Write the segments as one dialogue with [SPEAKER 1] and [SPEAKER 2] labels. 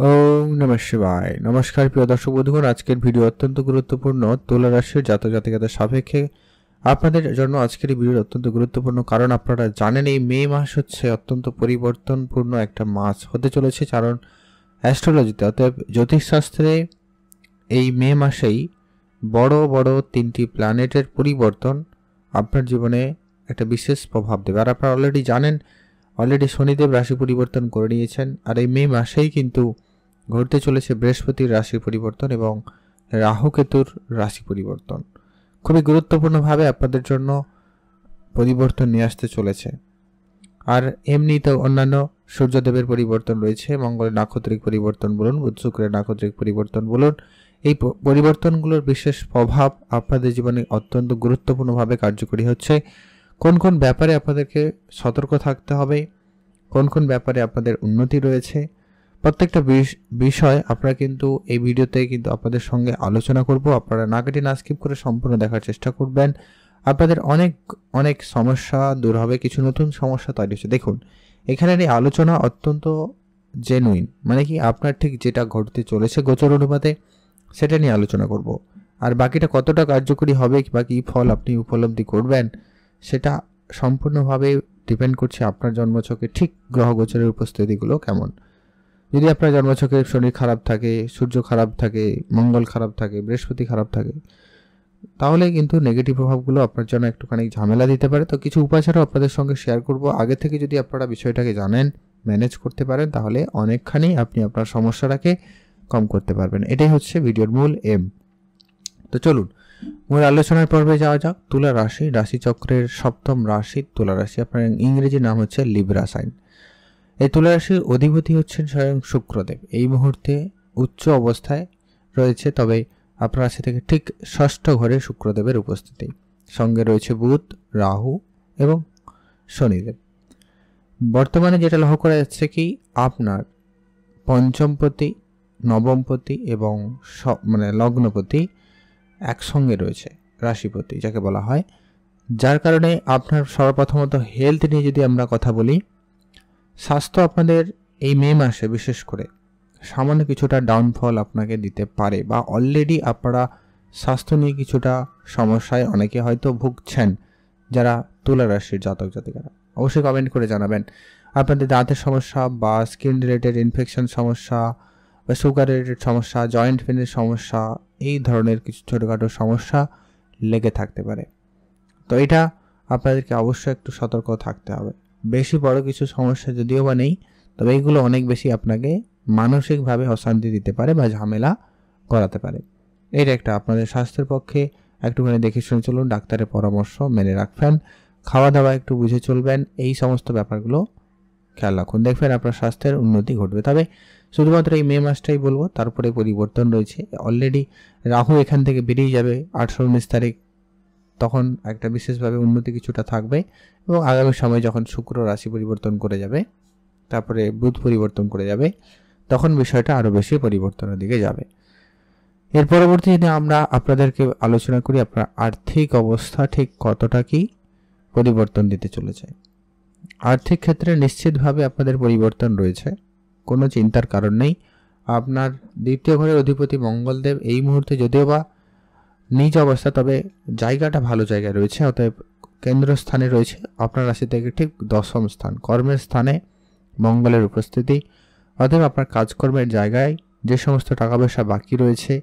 [SPEAKER 1] ওম নমঃ শিবায়। নমস্কার প্রিয় দর্শক বন্ধুগণ, আজকের ভিডিও অত্যন্ত গুরুত্বপূর্ণ। তুলা রাশির জাতক জাতিকাদের সাপেক্ষে আপনাদের জন্য আজকের এই ভিডিও অত্যন্ত গুরুত্বপূর্ণ, কারণ আপনারা জানেন এই মে মাস হচ্ছে অত্যন্ত পরিবর্তনপূর্ণ একটা মাস হতে চলেছে। কারণ অ্যাস্ট্রোলজিতে অর্থাৎ জ্যোতিষশাস্ত্রে এই মে মাসেই বড় বড় তিনটি প্ল্যানেটের পরিবর্তন আপনার জীবনে একটা বিশেষ প্রভাব দেবে। আর আপনারা অলরেডি জানেন, অলরেডি শনিদেব রাশি পরিবর্তন করে নিয়েছেন। আর এই মে মাসেই কিন্তু ঘটতে চলেছে বৃহস্পতির রাশি পরিবর্তন এবং রাহু কেতুর রাশি পরিবর্তন। খুবই গুরুত্বপূর্ণভাবে আপনাদের জন্য পরিবর্তন নিয়ে আসতে চলেছে। আর এমনিতেও অন্যান্য সূর্যদেবের পরিবর্তন রয়েছে, মঙ্গলের নাক্ষত্রিক পরিবর্তন বলুন, বুধ শুক্রের নাক্ষত্রিক পরিবর্তন বলুন। এই পরিবর্তনগুলোর বিশেষ প্রভাব আপনাদের জীবনে অত্যন্ত গুরুত্বপূর্ণভাবে কার্যকরী হচ্ছে। কোন কোন ব্যাপারে আপনাদেরকে সতর্ক থাকতে হবে, কোন কোন ব্যাপারে আপনাদের উন্নতি রয়েছে, প্রত্যেকটা বিষয় আপনারা কিন্তু এই ভিডিওতে কিন্তু আপনাদের সঙ্গে আলোচনা করব। আপনারা না কেটে না স্কিপ করে সম্পূর্ণ দেখার চেষ্টা করবেন। আপনাদের অনেক অনেক সমস্যা দূর হবে, কিছু নতুন সমস্যা তৈরি হচ্ছে। দেখুন, এখানে এই আলোচনা অত্যন্ত জেনুইন, মানে কি আপনার ঠিক যেটা ঘটতে চলেছে গোচর অনুপাতে সেটা নিয়ে আলোচনা করব। আর বাকিটা কতটা কার্যকরী হবে বা কী ফল আপনি উপলব্ধি করবেন সেটা সম্পূর্ণভাবে ডিপেন্ড করছে আপনার জন্মছকে ঠিক গ্রহ গোচরের উপস্থিতিগুলো কেমন। যদি আপনার জন্মছকে শনি খারাপ থাকে, সূর্য খারাপ থাকে, মঙ্গল খারাপ থাকে, বৃহস্পতি খারাপ থাকে, তাহলে কিন্তু নেগেটিভ প্রভাবগুলো আপনার জন্য একটুখানি ঝামেলা দিতে পারে। তো কিছু উপাচারও আপনাদের সঙ্গে শেয়ার করব। আগে থেকে যদি আপনারা বিষয়টাকে জানেন, ম্যানেজ করতে পারেন, তাহলে অনেকখানি আপনি আপনার সমস্যাটাকে কম করতে পারবেন। এটাই হচ্ছে ভিডিওর মূল এম। তো চলুন মূল আলোচনার পর্বে যাওয়া যাক। তুলা রাশি, রাশিচক্রের সপ্তম রাশি তুলা রাশি, আপনার ইংরেজি নাম হচ্ছে লিব্রা সাইন। এই তুলা রাশির অধিপতি হচ্ছেন স্বয়ং শুক্রদেব। এই মুহূর্তে উচ্চ অবস্থায় রয়েছে, তবে আপনার রাশি থেকে ঠিক ষষ্ঠ ঘরে শুক্রদেবের উপস্থিতি। সঙ্গে রয়েছে বুধ, রাহু এবং শনিদেব। বর্তমানে যেটা লক্ষ্য করা যাচ্ছে কি আপনার পঞ্চমপতি, নবমপতি এবং লগ্নপতি একসঙ্গে রয়েছে, রাশিপতি যাকে বলা হয়। যার কারণে আপনার সর্বপ্রথমত হেলথ নিয়ে যদি আমরা কথা বলি, স্বাস্থ্য আপনাদের এই মে মাসে বিশেষ করে সামান্য কিছুটা ডাউনফল আপনাকে দিতে পারে, বা অলরেডি আপনারা স্বাস্থ্য নিয়ে কিছুটা সমস্যায় অনেকে হয়তো ভুগছেন। যারা তুলা রাশির জাতক জাতিকারা অবশ্যই কমেন্ট করে জানাবেন আপনাদের দাঁতের সমস্যা বা স্কিন রিলেটেড ইনফেকশন সমস্যা বা সুগার রিলেটেড সমস্যা, জয়েন্ট পেনের সমস্যা, এই ধরনের কিছু ছোটোখাটো সমস্যা লেগে থাকতে পারে। তো এটা আপনাদেরকে অবশ্যই একটু সতর্ক থাকতে হবে। বেশি বড় কিছু সমস্যা যদিও বা নেই, তবে এইগুলো অনেক বেশি আপনাকে মানসিকভাবে অশান্তি দিতে পারে বা ঝামেলা করাতে পারে। এটা একটা আপনাদের স্বাস্থ্যের পক্ষে একটুখানি দেখে শুনে চলুন, ডাক্তারের পরামর্শ মেনে রাখবেন, খাওয়া দাওয়া একটু বুঝে চলবেন, এই সমস্ত ব্যাপারগুলো খেয়াল রাখুন, দেখবেন আপনার স্বাস্থ্যের উন্নতি ঘটবে। তবে শুধুমাত্র এই মে মাসটাই বলবো, তারপরে পরিবর্তন রয়েছে। অলরেডি রাহু এখান থেকে বেরিয়ে যাবে 18-19 তারিখ, তখন একটা বিশেষভাবে উন্নতি কিছুটা থাকবে। এবং আগামী সময় যখন শুক্র রাশি পরিবর্তন করে যাবে, তারপরে বুধ পরিবর্তন করে যাবে, তখন বিষয়টা আরও বেশি পরিবর্তনের দিকে যাবে। এর পরবর্তী যদি আমরা আপনাদেরকে আলোচনা করি আপনার আর্থিক অবস্থা ঠিক কতটা কি পরিবর্তন দিতে চলেছে। আর্থিক ক্ষেত্রে নিশ্চিতভাবে আপনাদের পরিবর্তন রয়েছে, কোনো চিন্তার কারণ নেই। আপনার দ্বিতীয় ঘরের অধিপতি মঙ্গলদেব এই মুহূর্তে যদিও বা নিজ অবস্থা, তবে জায়গাটা ভালো জায়গায় রয়েছে, অতএব কেন্দ্রস্থানে রয়েছে। আপনার রাশি থেকে ঠিক দশম স্থান, কর্মের স্থানে মঙ্গলের উপস্থিতি। অতএব আপনার কাজকর্মের জায়গায় যে সমস্ত টাকা পয়সা বাকি রয়েছে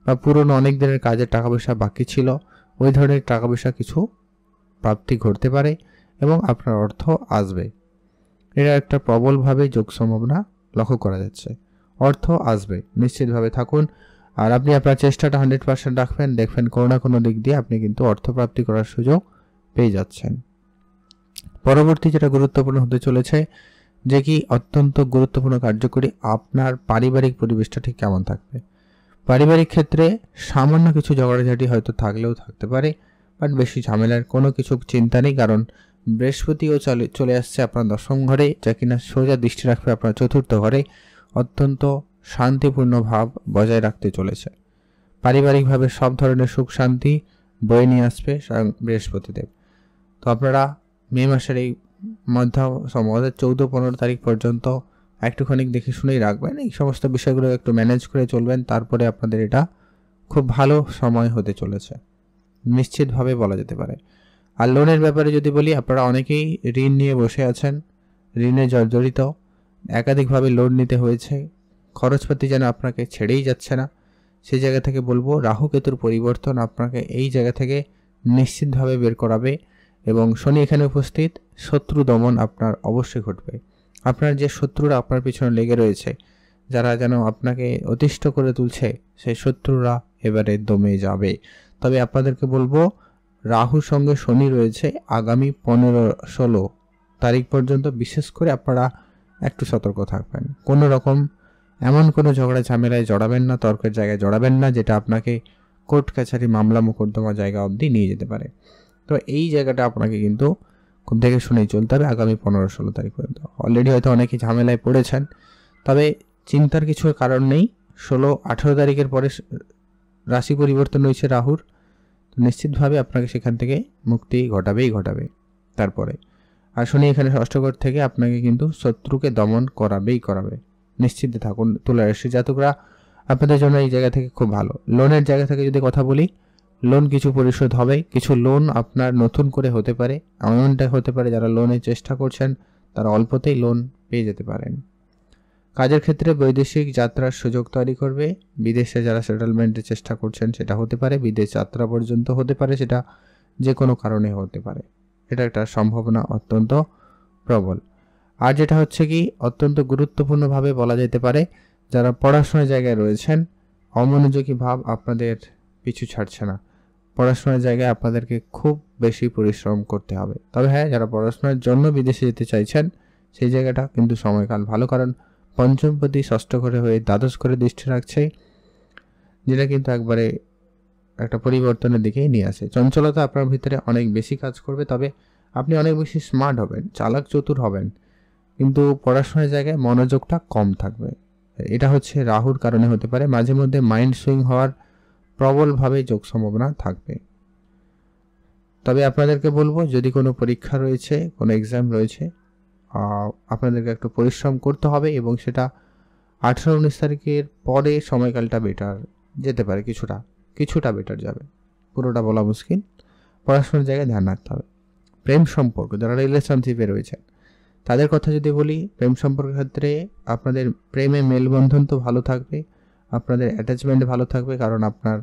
[SPEAKER 1] বা পুরনো অনেক দিনের কাজের টাকা পয়সা বাকি ছিল, ওই ধরনের টাকা পয়সা কিছু প্রাপ্তি ঘটতে পারে এবং আপনার অর্থ আসবে। এটা একটা প্রবলভাবে যোগ সম্ভাবনা লক্ষ্য করা যাচ্ছে। অর্থ আসবে, নিশ্চিতভাবে থাকুন। আর আপনি আপনার চেষ্টাটা 100% রাখবেন, দেখবেন কোনো না কোনো দিক দিয়ে আপনি কিন্তু অর্থপ্রাপ্তি করার সুযোগ পেয়ে যাচ্ছেন। পরবর্তী যেটা গুরুত্বপূর্ণ হতে চলেছে, যে কি অত্যন্ত গুরুত্বপূর্ণ কার্যকরী, আপনার পারিবারিক পরিবেশটা ঠিক কেমন থাকবে। পারিবারিক ক্ষেত্রে সামান্য কিছু ঝগড়াঝাটি হয়তো থাকলেও থাকতে পারে, বাট বেশি ঝামেলার কোনো কিছু চিন্তা নেই। কারণ বৃহস্পতিও চলে আসছে আপনার দশম ঘরে, যা কিনা সোজা দৃষ্টি রাখবে আপনার চতুর্থ ঘরে। অত্যন্ত শান্তিপূর্ণ ভাব বজায় রাখতে চলেছে। পারিবারিকভাবে সব ধরনের সুখ শান্তি বয়ে নিয়ে আসবে স্বয়ং বৃহস্পতিদেব। তো আপনারা মে মাসের এই মধ্য সম্ভবত 14-15 তারিখ পর্যন্ত একটুখানি দেখে শুনেই রাখবেন। এই সমস্ত বিষয়গুলো একটু ম্যানেজ করে চলবেন, তারপরে আপনাদের এটা খুব ভালো সময় হতে চলেছে, নিশ্চিতভাবে বলা যেতে পারে। আর লোনের ব্যাপারে যদি বলি, আপনারা অনেকেই ঋণ নিয়ে বসে আছেন, ঋণে জর্জরিত, একাধিকভাবে লোন নিতে হয়েছে, খরচপাতি যেন আপনাকে ছেড়েই যাচ্ছে না। সেই জায়গা থেকে বলবো, রাহু কেতুর পরিবর্তন আপনাকে এই জায়গা থেকে নিশ্চিতভাবে বের করাবে। এবং শনি এখানে উপস্থিত, শত্রু দমন আপনার অবশ্যই ঘটবে। আপনার যে শত্রুরা আপনার পিছনে লেগে রয়েছে, যারা যেন আপনাকে অতিষ্ঠ করে তুলছে, সেই শত্রুরা এবারে দমে যাবে। তবে আপনাদেরকে বলবো, রাহুর সঙ্গে শনি রয়েছে আগামী 15-16 তারিখ পর্যন্ত। বিশেষ করে আপনারা একটু সতর্ক থাকবেন, কোনো রকম এমন কোনো ঝগড়া ঝামেলায় জড়াবেন না, তর্কের জায়গায় জড়াবেন না, যেটা আপনাকে কোর্ট কাছারি মামলা মোকদ্দমা জায়গা অবধি নিয়ে যেতে পারে। তো এই জায়গাটা আপনাকে কিন্তু খুব দেখে শুনেই চলতে হবে আগামী 15-16 তারিখ পর্যন্ত। অলরেডি হয়তো অনেকে ঝামেলায় পড়েছেন, তবে চিন্তার কিছু কারণ নেই। 16-18 তারিখের পরে রাশি পরিবর্তন রয়েছে রাহুর, তো নিশ্চিতভাবে আপনাকে সেখান থেকে মুক্তি ঘটাবে। তারপরে আর শনি এখানে ষষ্ঠ ঘর থেকে আপনাকে কিন্তু শত্রুকে দমন করাবে। নিশ্চিত থাকুন তুলা রাশির জাতকরা, আপনাদের জন্য এই জায়গা থেকে খুব ভালো। লোনের জায়গা থেকে যদি কথা বলি, লোন কিছু পরিশোধ হবে, কিছু লোন আপনার নতুন করে হতে পারে, এমনটা হতে পারে যারা লোনের চেষ্টা করছেন তারা অল্পতেই লোন পেয়ে যেতে পারেন। কাজের ক্ষেত্রে বৈদেশিক যাত্রার সুযোগ তৈরি করবে। বিদেশে যারা সেটেলমেন্টের চেষ্টা করছেন সেটা হতে পারে, বিদেশ যাত্রা পর্যন্ত হতে পারে, সেটা যে কোনো কারণে হতে পারে। এটা একটা সম্ভাবনা অত্যন্ত প্রবল। আর যেটা হচ্ছে কি, অত্যন্ত গুরুত্বপূর্ণভাবে বলা যেতে পারে, যারা পড়াশোনার জায়গায় রয়েছেন, অমনোযোগী ভাব আপনাদের পিছু ছাড়ছে না। পড়াশোনার জায়গায় আপনাদেরকে খুব বেশি পরিশ্রম করতে হবে। তবে হ্যাঁ, যারা পড়াশোনার জন্য বিদেশে যেতে চাইছেন, সেই জায়গাটা কিন্তু সময়কাল ভালো, কারণ পঞ্চমপতি ষষ্ঠ ঘরে হয়ে দ্বাদশ ঘরে দৃষ্টি রাখছে, যেটা কিন্তু একবারে একটা পরিবর্তনের দিকেই নিয়ে আসে। চঞ্চলতা আপনার ভিতরে অনেক বেশি কাজ করবে, তবে আপনি অনেক বেশি স্মার্ট হবেন, চালাক চতুর হবেন, কিন্তু পড়াশোনার জায়গায় মনোযোগটা কম থাকবে। এটা হচ্ছে রাহুর কারণে হতে পারে। মাঝে মধ্যে মাইন্ড সুইং হওয়ার প্রবলভাবে যোগ সম্ভাবনা থাকবে। তবে আপনাদেরকে বলবো, যদি কোনো পরীক্ষা রয়েছে, কোনো এক্সাম রয়েছে, আপনাদেরকে একটু পরিশ্রম করতে হবে, এবং সেটা 18-19 তারিখের পরে সময়কালটা বেটার যেতে পারে, কিছুটা বেটার যাবে, পুরোটা বলা মুশকিল। পড়াশোনার জায়গায় ধ্যান রাখতে হবে। প্রেম সম্পর্ক, যারা রিলেশনশিপে রয়েছেন তাদের কথা যদি বলি, প্রেম সম্পর্কের ক্ষেত্রে আপনাদের প্রেমে মেলবন্ধন তো ভালো থাকবে, আপনাদের অ্যাটাচমেন্ট ভালো থাকবে, কারণ আপনার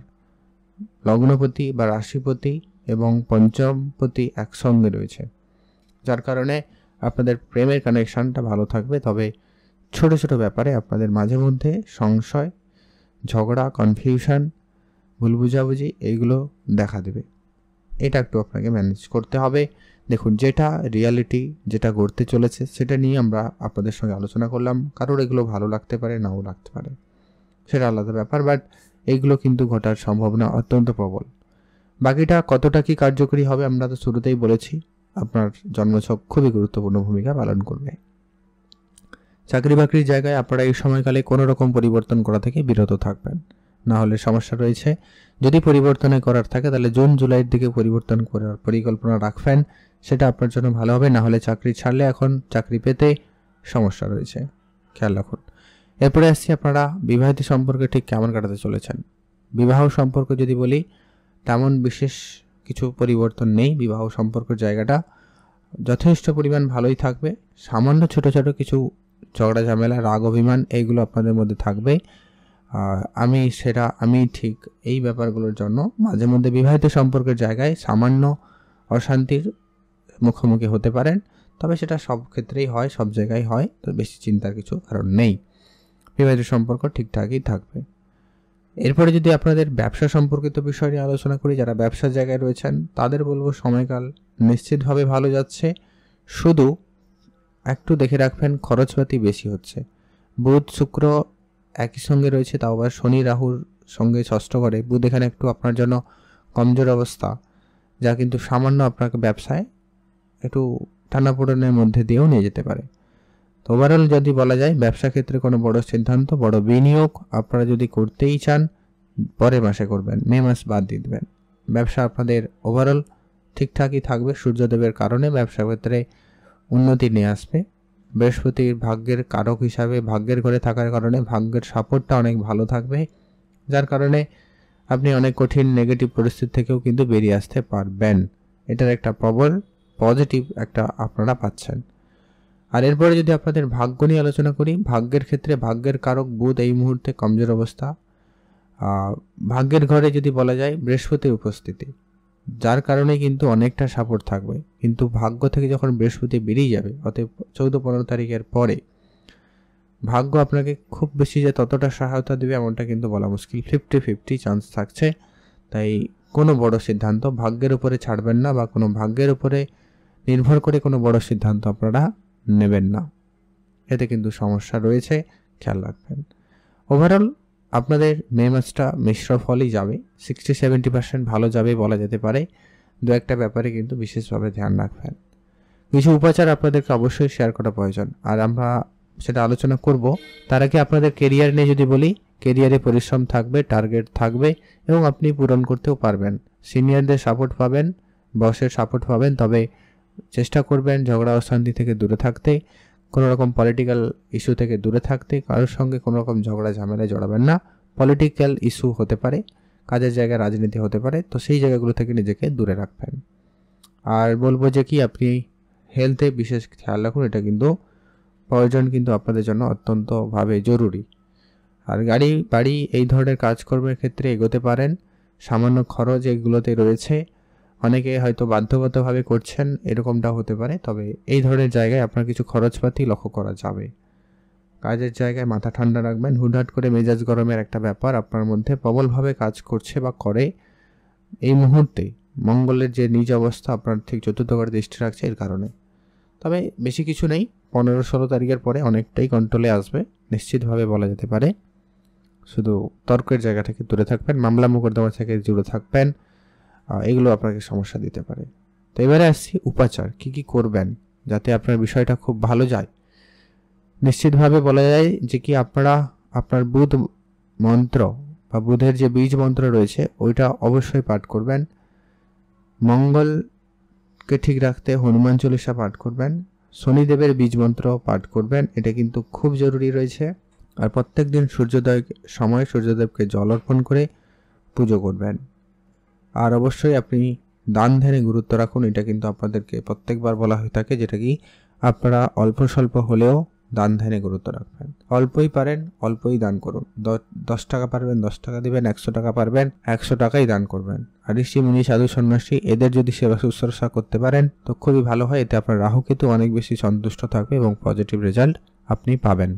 [SPEAKER 1] লগ্নপতি বা রাশিপতি এবং পঞ্চমপতি একসঙ্গে রয়েছে, যার কারণে আপনাদের প্রেমের কানেকশানটা ভালো থাকবে। তবে ছোট ছোট ব্যাপারে আপনাদের মাঝে মধ্যে সংশয়, ঝগড়া, কনফিউশন, ভুল বুঝাবুঝি এইগুলো দেখা দেবে। এটা একটু আপনাকে ম্যানেজ করতে হবে। দেখুন, যেটা রিয়ালিটি, যেটা ঘটতে চলেছে, সেটা নিয়ে আমরা আপনাদের সঙ্গে আলোচনা করলাম। কারোর এগুলো ভালো লাগতে পারে, নাও লাগতে পারে, সেটা আলাদা ব্যাপার, বাট এইগুলো কিন্তু ঘটার সম্ভাবনা অত্যন্ত প্রবল। বাকিটা কতটা কি কার্যকরী হবে আমরা তো শুরুতেই বলেছি, আপনার জন্মছক খুবই গুরুত্বপূর্ণ ভূমিকা পালন করবে। চাকরি বাকরির জায়গায় আপনারা এই সময়কালে কোনো রকম পরিবর্তন করা থেকে বিরত থাকবেন, না হলে সমস্যা রয়েছে। যদি পরিবর্তনে করার থাকে তাহলে জুন জুলাইয়ের দিকে পরিবর্তন করার পরিকল্পনা রাখবেন, সেটা আপনার জন্য ভালো হবে। না হলে চাকরি ছাড়লে এখন চাকরি পেতে সমস্যা রয়েছে, খেয়াল রাখুন। এরপরে আসছি, আপনারা বিবাহিত সম্পর্কে ঠিক কেমন কাটাতে চলেছেন। বিবাহ সম্পর্ক যদি বলি, তেমন বিশেষ কিছু পরিবর্তন নেই। বিবাহ সম্পর্কের জায়গাটা যথেষ্ট পরিমাণ ভালোই থাকবে। সামান্য ছোট ছোট কিছু ঝগড়া ঝামেলা, রাগ অভিমান, এইগুলো আপনাদের মধ্যে থাকবে। আমি ঠিক এই ব্যাপারগুলোর জন্য মাঝে মধ্যে বিবাহিত সম্পর্কের জায়গায় সামান্য অশান্তির মুখোমুখি হতে পারেন, তবে সেটা সব ক্ষেত্রেই হয়, সব জায়গায় হয়, তো বেশি চিন্তার কিছু কারণ নেই। বিবাহিত সম্পর্ক ঠিকঠাকই থাকবে। এরপরে যদি আপনাদের ব্যবসা সম্পর্কিত বিষয় নিয়ে আলোচনা করি, যারা ব্যবসার জায়গায় রয়েছেন তাদের বলবো সময়কাল নিশ্চিতভাবে ভালো যাচ্ছে, শুধু একটু দেখে রাখবেন খরচপাতি বেশি হচ্ছে। বুধ শুক্র একই সঙ্গে রয়েছে, তাও আবার শনি রাহুর সঙ্গে ষষ্ঠ ঘরে। বুধ এখানে একটু আপনার জন্য কমজোর অবস্থা, যা কিন্তু সামান্য আপনাকে ব্যবসায় একটু টানাপোড়েনের মধ্যে দিয়েও নিয়ে যেতে পারে। তো ওভারঅল যদি বলা যায়, ব্যবসা ক্ষেত্রে কোনো বড় সিদ্ধান্ত, বড় বিনিয়োগ আপনারা যদি করতেই চান, পরের মাসে করবেন, মে মাস বাদ দিয়ে দেবেন। ব্যবসা আপনাদের ওভারঅল ঠিকঠাকই থাকবে, সূর্যদেবের কারণে ব্যবসা ক্ষেত্রে উন্নতি নিয়ে আসবে। বৃহস্পতির ভাগ্যের কারক হিসাবে ভাগ্যের ঘরে থাকার কারণে ভাগ্যের সাপোর্টটা অনেক ভালো থাকবে, যার কারণে আপনি অনেক কঠিন নেগেটিভ পরিস্থিতি থেকেও কিন্তু বেরিয়ে আসতে পারবেন। এটার একটা প্রবল পজিটিভ একটা আপনারা পাচ্ছেন। আর এরপরে যদি আপনাদের ভাগ্য নিয়ে আলোচনা করি, ভাগ্যের ক্ষেত্রে ভাগ্যের কারক বুধ এই মুহূর্তে কমজোর অবস্থা। ভাগ্যের ঘরে যদি বলা যায় বৃহস্পতির উপস্থিতি, যার কারণে কিন্তু অনেকটা সাপোর্ট থাকবে। কিন্তু ভাগ্য থেকে যখন বৃহস্পতি বেরিয়ে যাবে, অতএব 14-15 তারিখের পরে ভাগ্য আপনাকে খুব বেশি যে ততটা সহায়তা দেবে এমনটা কিন্তু বলা মুশকিল। 50-50 চান্স থাকছে। তাই কোনো বড় সিদ্ধান্ত ভাগ্যের উপরে ছাড়বেন না, বা কোনো ভাগ্যের উপরে নির্ভর করে কোনো বড় সিদ্ধান্ত আপনারা নেবেন না, এতে কিন্তু সমস্যা রয়েছে, খেয়াল রাখবেন। ওভারঅল আপনাদের মে মাসটা মিশ্র ফলই যাবে, 60-70% ভালো যাবে বলা যেতে পারে। দু একটা ব্যাপারে কিন্তু বিশেষভাবে ধ্যান রাখবেন। কিছু উপাচার আপনাদেরকে অবশ্যই শেয়ার করা প্রয়োজন, আর আমরা সেটা আলোচনা করব। তার আগে আপনাদের কেরিয়ার নিয়ে যদি বলি, কেরিয়ারে পরিশ্রম থাকবে, টার্গেট থাকবে এবং আপনি পূরণ করতেও পারবেন। সিনিয়রদের সাপোর্ট পাবেন, বসের সাপোর্ট পাবেন, তবে চেষ্টা করবেন ঝগড়া অশান্তি থেকে দূরে থাকতে, কোনো রকম পলিটিক্যাল ইস্যু থেকে দূরে থাকতে। কারোর সঙ্গে কোনো রকম ঝগড়া ঝামেলায় জড়াবেন না। পলিটিক্যাল ইস্যু হতে পারে, কাজের জায়গায় রাজনীতি হতে পারে, তো সেই জায়গাগুলো থেকে নিজেকে দূরে রাখবেন। আর বলবো যে কি আপনি হেলথে বিশেষ খেয়াল রাখুন, এটা কিন্তু প্রয়োজন, কিন্তু আপনাদের জন্য অত্যন্তভাবে জরুরি। আর গাড়ি বাড়ি এই ধরনের কাজকর্মের ক্ষেত্রে এগোতে পারেন। সামান্য খরচ এগুলোতে রয়েছে, অনেকে হয়তো বাধ্যগতভাবে করছেন, এরকমটা হতে পারে। তবে এই ধরনের জায়গায় আপনার কিছু খরচপাতি লক্ষ্য করা যাবে। কাজের জায়গায় মাথা ঠান্ডা রাখবেন। হুটহাট করে মেজাজ গরমের একটা ব্যাপার আপনার মধ্যে প্রবলভাবে কাজ করছে বা করে এই মুহূর্তে। মঙ্গলের যে নিজ অবস্থা আপনার ঠিক চতুর্থ ঘরে দৃষ্টি রাখছে এর কারণে। তবে বেশি কিছু নেই, 15-16 তারিখের পরে অনেকটাই কন্ট্রোলে আসবে নিশ্চিতভাবে বলা যেতে পারে। শুধু তর্কের জায়গা থেকে দূরে থাকবেন, মামলা মোকদ্দমা থেকে দূরে থাকবেন, এগুলো আপনাকে সমস্যা দিতে পারে। তো এবারে আসছি উপাচার কি কি করবেন যাতে আপনার বিষয়টা খুব ভালো যায়। নিশ্চিতভাবে বলা যায় যে কি আপনারা আপনার বুধ মন্ত্র বা বুধের যে বীজ মন্ত্র রয়েছে ওইটা অবশ্যই পাঠ করবেন। মঙ্গলকে ঠিক রাখতে হনুমান চল্লিশা পাঠ করবেন। শনিদেবের বীজ মন্ত্র পাঠ করবেন, এটা কিন্তু খুব জরুরি রয়েছে। আর প্রত্যেক দিন সূর্যোদয় সময় সূর্যদেবকে জল অর্পণ করে পুজো করবেন। আর অবশ্যই আপনি দান ধ্যানে গুরুত্ব রাখুন, এটা কিন্তু আপনাদেরকে প্রত্যেকবার বলা হয়ে থাকে, যেটা কি আপনারা অল্প স্বল্প হলেও দান ধ্যানে গুরুত্ব রাখবেন। অল্পই পারেন অল্পই দান করুন। 10 টাকা পারবেন 10 টাকা দিবেন, 100 টাকা পারবেন 100 টাকাই দান করবেন। আর ঋষি মুনি সাধু সন্ন্যাসী এদের যদি সেবা শুশ্রূষা করতে পারেন তো খুবই ভালো হয়। এতে আপনার রাহু কেতু অনেক বেশি সন্তুষ্ট থাকবে এবং পজিটিভ রেজাল্ট আপনি পাবেন।